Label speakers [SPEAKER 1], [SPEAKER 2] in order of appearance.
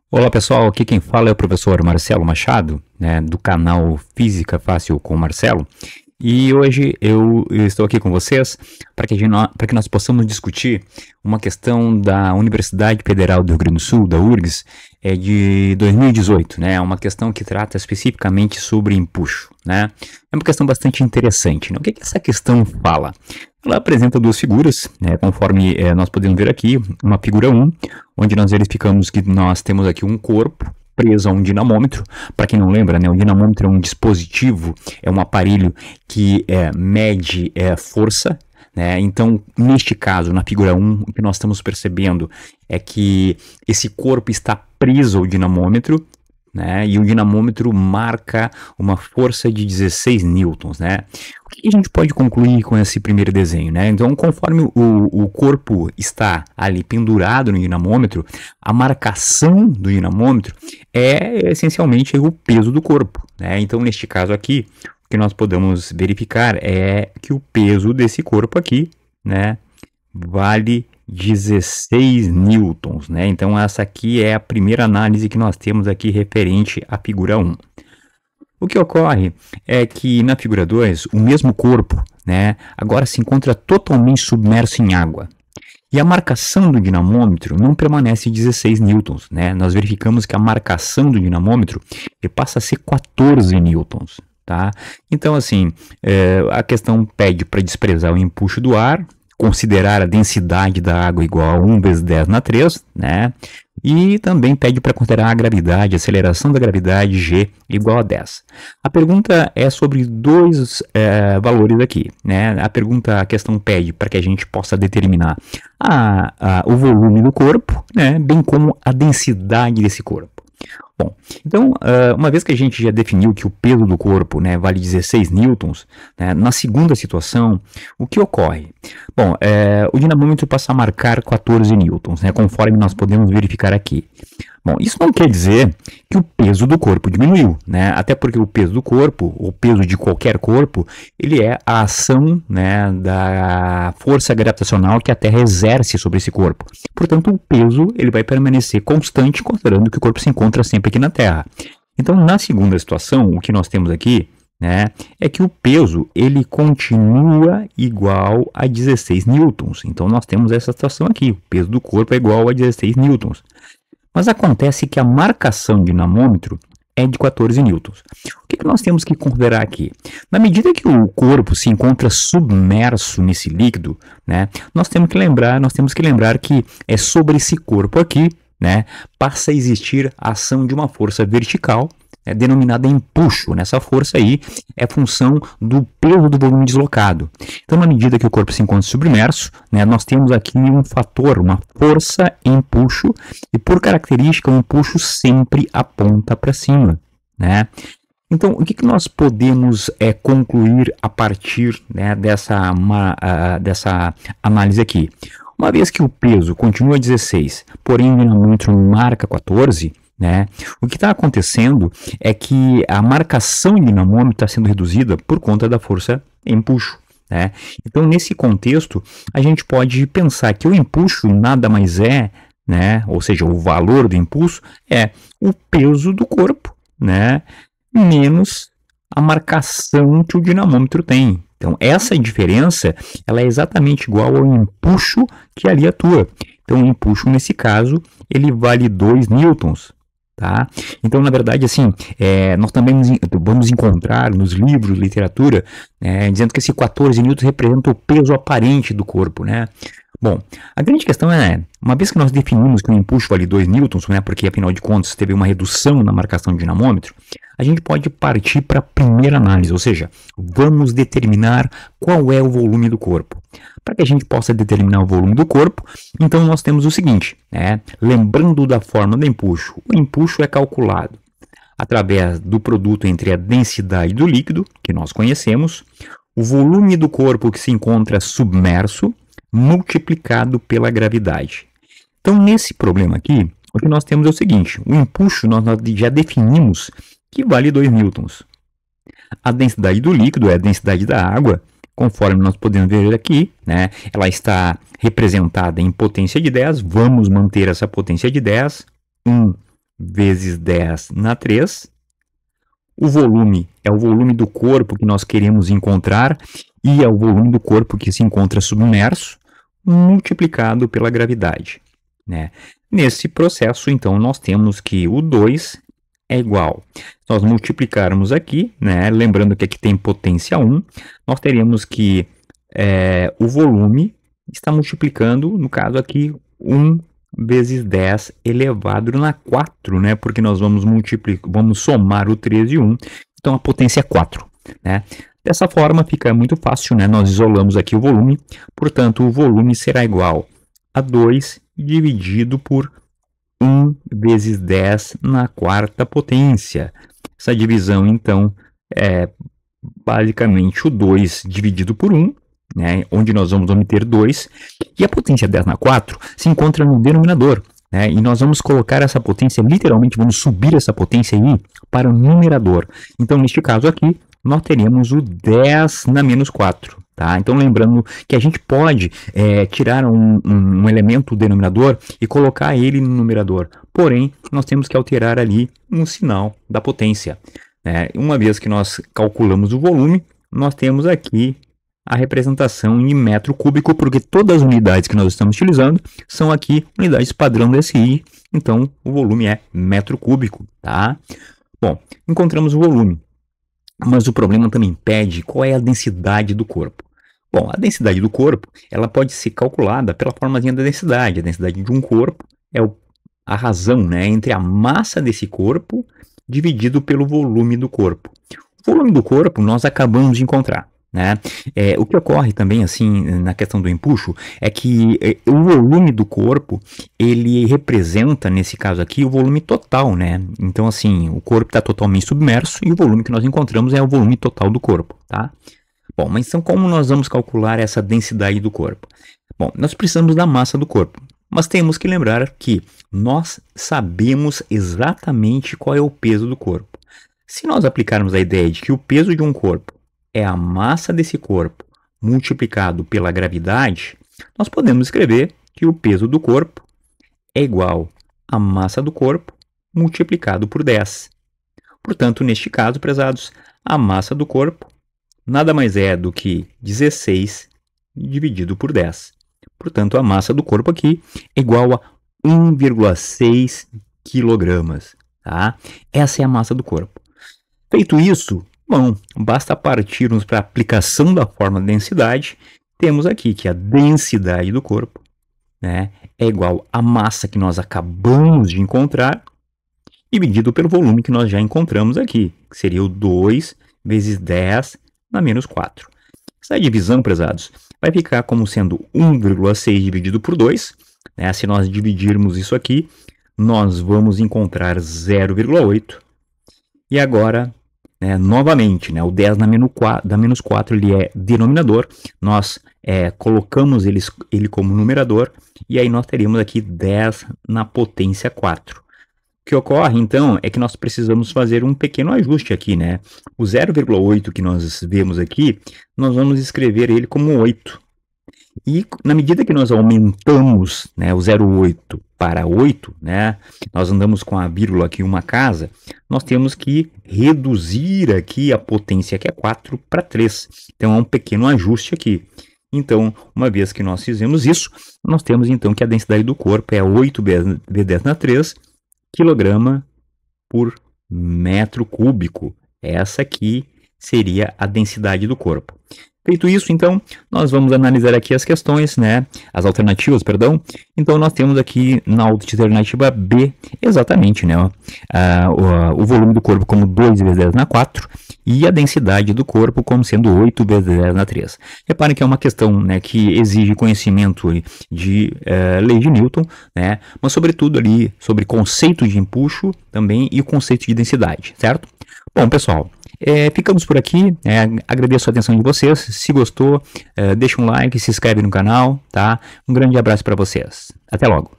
[SPEAKER 1] Olá pessoal, aqui quem fala é o professor Marcelo Machado, né, do canal Física Fácil com Marcelo. E hoje eu estou aqui com vocês para que nós possamos discutir uma questão da Universidade Federal do Rio Grande do Sul, da URGS, de 2018, né? Uma questão que trata especificamente sobre empuxo, né? É uma questão bastante interessante, né? O que essa questão fala? Ela apresenta duas figuras, né, conforme nós podemos ver aqui, uma figura 1, onde nós verificamos que nós temos aqui um corpo preso a um dinamômetro. Para quem não lembra, né, o dinamômetro é um dispositivo, é um aparelho que mede força, né? Então, neste caso, na figura 1, o que nós estamos percebendo é que esse corpo está preso ao dinamômetro, né? E o dinamômetro marca uma força de 16 newtons, né? O que a gente pode concluir com esse primeiro desenho, né? Então, conforme o corpo está ali pendurado no dinamômetro, a marcação do dinamômetro é essencialmente o peso do corpo, né? Então, neste caso aqui, o que nós podemos verificar é que o peso desse corpo aqui, né, vale 16 newtons, né? Então essa aqui é a primeira análise que nós temos aqui referente à figura 1. O que ocorre é que na figura 2, o mesmo corpo, né, agora se encontra totalmente submerso em água. E a marcação do dinamômetro não permanece 16 newtons, né? Nós verificamos que a marcação do dinamômetro passa a ser 14 newtons, tá? Então, assim, a questão pede para desprezar o empuxo do ar, considerar a densidade da água igual a 1 vezes 10 na 3, né? E também pede para considerar a gravidade, a aceleração da gravidade G igual a 10. A pergunta é sobre dois valores aqui, né? A questão pede para que a gente possa determinar o volume do corpo, né? Bem como a densidade desse corpo. Bom, então, uma vez que a gente já definiu que o peso do corpo, né, vale 16 newtons, né, na segunda situação, o que ocorre? Bom, o dinamômetro passa a marcar 14 newtons, né, conforme nós podemos verificar aqui. Bom, isso não quer dizer que o peso do corpo diminuiu, né? Até porque o peso do corpo, o peso de qualquer corpo, ele é a ação, né, da força gravitacional que a Terra exerce sobre esse corpo. Portanto, o peso ele vai permanecer constante, considerando que o corpo se encontra sempre aqui na Terra. Então, na segunda situação, o que nós temos aqui, né, é que o peso ele continua igual a 16 newtons. Então, nós temos essa situação aqui, o peso do corpo é igual a 16 newtons. Mas acontece que a marcação de dinamômetro é de 14 newtons. O que nós temos que considerar aqui? Na medida que o corpo se encontra submerso nesse líquido, né, nós temos que lembrar que é sobre esse corpo aqui, né, passa a existir a ação de uma força vertical, denominada empuxo. Nessa força aí é função do peso do volume deslocado. Então, na medida que o corpo se encontra submerso, né, nós temos aqui um fator, uma força empuxo, e por característica o empuxo sempre aponta para cima, né? Então, o que nós podemos concluir a partir, né, dessa análise aqui? Uma vez que o peso continua 16, porém o dinamômetro marca 14, né? O que está acontecendo é que a marcação de dinamômetro está sendo reduzida por conta da força empuxo, né? Então, nesse contexto, a gente pode pensar que o empuxo nada mais é, né? Ou seja, o valor do impulso é o peso do corpo, né, menos a marcação que o dinamômetro tem. Então, essa diferença ela é exatamente igual ao empuxo que ali atua. Então, o empuxo, nesse caso, ele vale 2 newtons. Tá? Então, na verdade, assim, nós também vamos encontrar nos livros, literatura, dizendo que esse 14 newtons representa o peso aparente do corpo, né? Bom, a grande questão é, uma vez que nós definimos que o empuxo vale 2 newtons, né, porque afinal de contas teve uma redução na marcação do dinamômetro, a gente pode partir para a primeira análise, ou seja, vamos determinar qual é o volume do corpo. Para que a gente possa determinar o volume do corpo, então nós temos o seguinte, lembrando da forma do empuxo, o empuxo é calculado através do produto entre a densidade do líquido, que nós conhecemos, o volume do corpo que se encontra submerso, multiplicado pela gravidade. Então, nesse problema aqui, o que nós temos é o seguinte, o empuxo nós já definimos que vale 2 newtons. A densidade do líquido é a densidade da água, conforme nós podemos ver aqui, né? Ela está representada em potência de 10, vamos manter essa potência de 10, 1 vezes 10 na 3. O volume é o volume do corpo que nós queremos encontrar e é o volume do corpo que se encontra submerso, multiplicado pela gravidade, né? Nesse processo, então, nós temos que o 2 é igual. Se nós multiplicarmos aqui, né, lembrando que aqui tem potência 1, nós teríamos que o volume está multiplicando, no caso aqui, 1 vezes 10 elevado na 4, né? Porque nós vamos somar o 3 e 1, então a potência é 4, né? Dessa forma fica muito fácil, né? Nós isolamos aqui o volume, portanto o volume será igual a 2 dividido por 1 vezes 10 na quarta potência. Essa divisão, então, é basicamente o 2 dividido por 1, né, onde nós vamos obter 2, e a potência 10 na 4 se encontra no denominador, né, e nós vamos colocar essa potência, literalmente vamos subir essa potência aí para o numerador. Então, neste caso aqui, nós teremos o 10 na menos 4. Tá? Então, lembrando que a gente pode tirar um elemento do denominador e colocar ele no numerador, porém, nós temos que alterar ali um sinal da potência. Uma vez que nós calculamos o volume, nós temos aqui a representação em metro cúbico, porque todas as unidades que nós estamos utilizando são aqui unidades padrão do SI, então o volume é metro cúbico, tá? Bom, encontramos o volume, mas o problema também pede qual é a densidade do corpo. Bom, a densidade do corpo, ela pode ser calculada pela formazinha da densidade. A densidade de um corpo é a razão, né, entre a massa desse corpo dividido pelo volume do corpo. O volume do corpo nós acabamos de encontrar, né? O que ocorre também assim na questão do empuxo é que o volume do corpo ele representa, nesse caso aqui, o volume total, né? Então assim, o corpo está totalmente submerso e o volume que nós encontramos é o volume total do corpo, tá? Bom, mas então como nós vamos calcular essa densidade do corpo? Bom, nós precisamos da massa do corpo, mas temos que lembrar que nós sabemos exatamente qual é o peso do corpo. Se nós aplicarmos a ideia de que o peso de um corpo é a massa desse corpo multiplicado pela gravidade, nós podemos escrever que o peso do corpo é igual à massa do corpo multiplicado por 10. Portanto, neste caso, prezados, a massa do corpo nada mais é do que 16 dividido por 10. Portanto, a massa do corpo aqui é igual a 1,6 kg. Tá? Essa é a massa do corpo. Feito isso, bom, basta partirmos para a aplicação da fórmula de densidade. Temos aqui que a densidade do corpo, né, é igual à massa que nós acabamos de encontrar, dividido pelo volume que nós já encontramos aqui, que seria o 2 vezes 10 na menos 4. Essa divisão, prezados, vai ficar como sendo 1,6 dividido por 2. Né? Se nós dividirmos isso aqui, nós vamos encontrar 0,8. E agora, novamente, o 10 na menos 4 ele é denominador. Nós colocamos ele como numerador. E aí nós teríamos aqui 10 na potência 4. O que ocorre, então, é que nós precisamos fazer um pequeno ajuste aqui, né? O 0,8 que nós vemos aqui, nós vamos escrever ele como 8. E na medida que nós aumentamos, né, o 0,8 para 8, né, nós andamos com a vírgula aqui uma casa, nós temos que reduzir aqui a potência, que é 4, para 3. Então, é um pequeno ajuste aqui. Então, uma vez que nós fizemos isso, nós temos então que a densidade do corpo é 8 vezes 10 na 3, quilograma por metro cúbico. Essa aqui seria a densidade do corpo. Feito isso, então, nós vamos analisar aqui as questões, né? As alternativas, perdão. Então, nós temos aqui na alternativa B, exatamente, né? O volume do corpo como 2 vezes 10 na 4 e a densidade do corpo como sendo 8 vezes 10 na 3. Reparem que é uma questão, né, que exige conhecimento de lei de Newton, né? Mas, sobretudo, ali sobre conceito de empuxo também e o conceito de densidade, certo? Bom, pessoal, ficamos por aqui. Agradeço a atenção de vocês. Se gostou, deixa um like, se inscreve no canal, tá? Um grande abraço para vocês. Até logo.